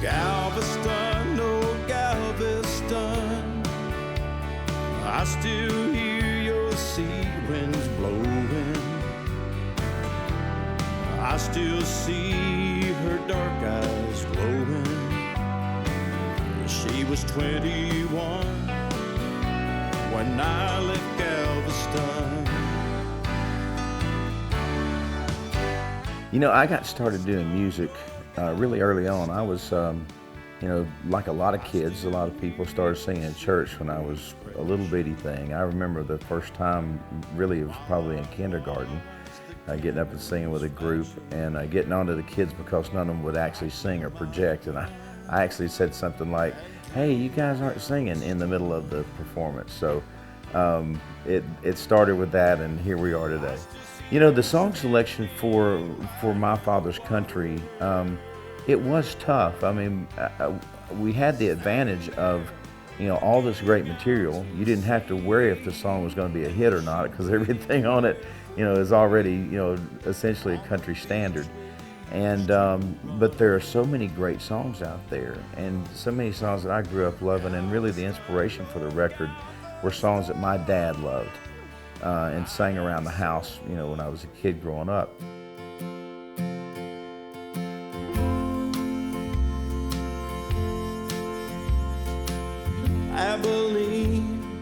Galveston, oh Galveston, I still hear your sea winds blowing. I still see her dark eyes glowing. She was 21 when I left Galveston. You know, I got started doing music really early on. I was, you know, like a lot of kids, a lot of people started singing in church when I was a little bitty thing. I remember the first time, really, it was probably in kindergarten, getting up and singing with a group and getting on to the kids because none of them would actually sing or project. And I actually said something like, "Hey, you guys aren't singing," in the middle of the performance. So it started with that, and here we are today. You know, the song selection for My Father's Country, it was tough. I mean, we had the advantage of, you know, all this great material. You didn't have to worry if the song was going to be a hit or not because everything on it, you know, is already, you know, essentially a country standard. And but there are so many great songs out there, and so many songs that I grew up loving, and really the inspiration for the record were songs that my dad loved and sang around the house, you know, when I was a kid growing up. Abilene,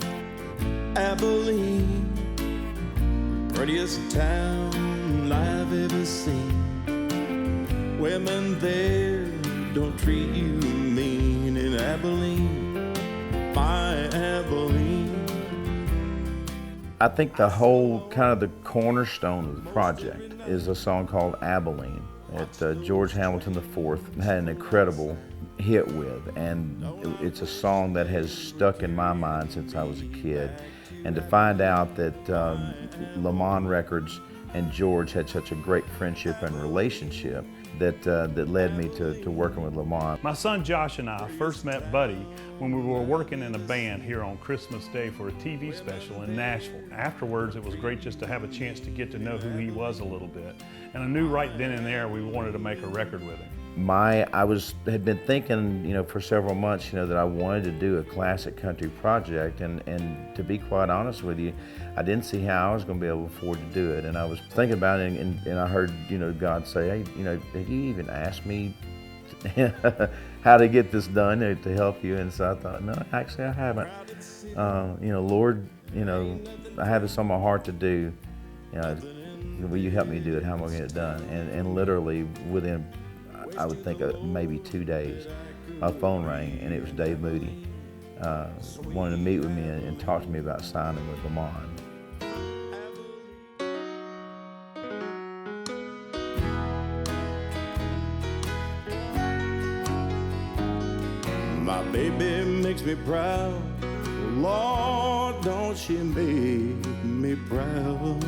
Abilene, prettiest town I've ever seen. Women there don't treat you mean in Abilene, my Abilene. I think the whole kind of the cornerstone of the project is a song called Abilene that George Hamilton IV had an incredible hit with, and it's a song that has stuck in my mind since I was a kid. And to find out that Lamon Records and George had such a great friendship and relationship that led me to working with Lamon. My son Josh and I first met Buddy when we were working in a band here on Christmas Day for a TV special in Nashville. Afterwards, it was great just to have a chance to get to know who he was a little bit. And I knew right then and there we wanted to make a record with him. I had been thinking, you know, for several months, you know, that I wanted to do a classic country project, and to be quite honest with you, I didn't see how I was going to be able to afford to do it. And I was thinking about it, and I heard, you know, God say, "Hey, you know, have you even asked me how to get this done to help you?" And so I thought, no, actually I haven't. You know, Lord, you know, I have this on my heart to do. You know, will you help me do it? How am I going to get it done? And literally within, I would think, maybe 2 days, my phone rang, and it was Dave Moody. Wanted to meet with me and talk to me about signing with Lamon. My baby makes me proud, Lord, don't she make me proud.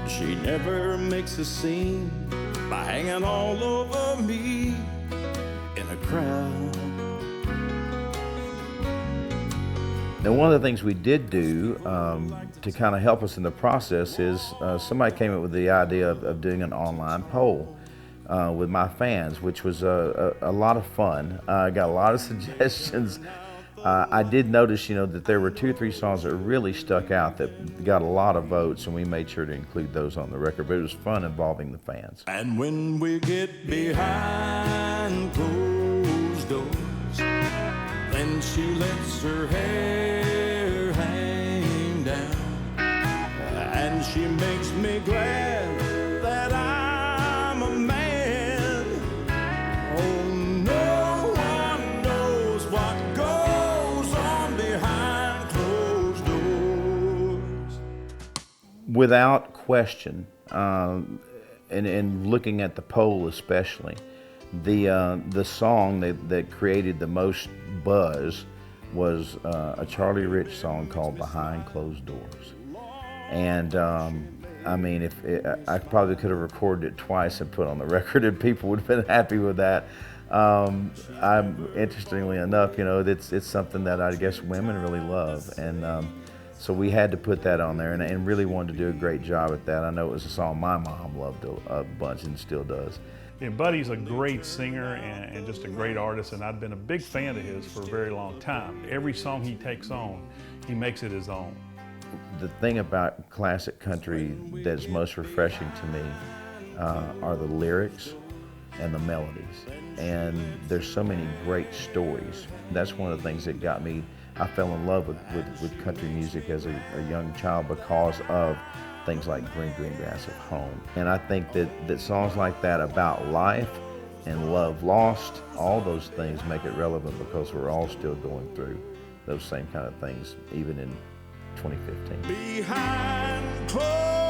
She never makes a scene by hanging all over me in a crowd. Now, one of the things we did do to kind of help us in the process is somebody came up with the idea of doing an online poll with my fans, which was a lot of fun. I got a lot of suggestions. I did notice, you know, that there were 2 or 3 songs that really stuck out that got a lot of votes, and we made sure to include those on the record. But it was fun involving the fans. And when we get behind closed doors, then she lets her hair hang down, and she makes me glad that I'm a man. Oh, no one knows what goes on behind closed doors. Without question, and looking at the poll especially, the song that created the most buzz was a Charlie Rich song called "Behind Closed Doors." And I mean, I probably could have recorded it twice and put it on the record, and people would have been happy with that. Interestingly enough, you know, it's something that I guess women really love, and So we had to put that on there, and really wanted to do a great job at that. I know it was a song my mom loved a bunch and still does. Yeah, Buddy's a great singer and just a great artist, and I've been a big fan of his for a very long time. Every song he takes on, he makes it his own. The thing about classic country that's most refreshing to me are the lyrics and the melodies. And there's so many great stories. That's one of the things that got me. I fell in love with country music as a young child because of things like Green Green Grass of Home. And I think that songs like that about life and love lost, all those things make it relevant because we're all still going through those same kind of things, even in 2015. Behind closed